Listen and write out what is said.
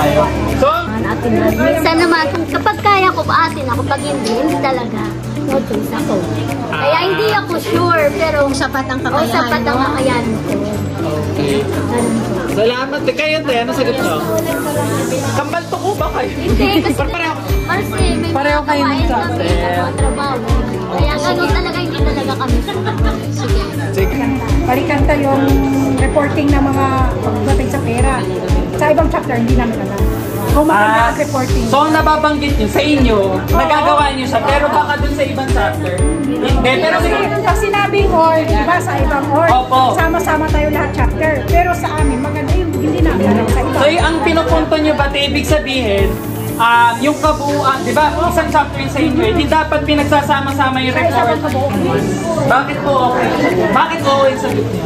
kayo. So, minsan naman, kapag kaya ko, aatin ako. Pag hindi talaga. No choice ako. Kaya hindi ako sure, pero sapat ang kakayahan mo. Sapat ang kakayahan ko. okay. Salamat. Kayo, te, ano sagot nyo? Kambal to ko ba kayo? Hindi, kasi may pareho kayo ng trabaho. Kaya gano'n talaga, hindi talaga kami. Sige. Sige. Balikan tayo yung reporting ng mga pagdating sa pera. Sa ibang chapter, hindi namin alam. Kung maganda ang reporting. So, ang nababanggit nyo sa inyo, nagagawa nyo siya, pero baka dun sa ibang chapter. Hindi, pero pag sinabing or, diba sa ibang or, sama-sama tayo lahat chapter. Pero sa amin, maganda yung hindi namin alam sa ibang. so, ang pinupunto nyo ba, ibig sabihin, yung kabuuan, di ba, isang chapter yun sa inyo, hindi dapat pinagsasama-sama yung report. Bakit po okay? Bakit okay sa sagot nyo?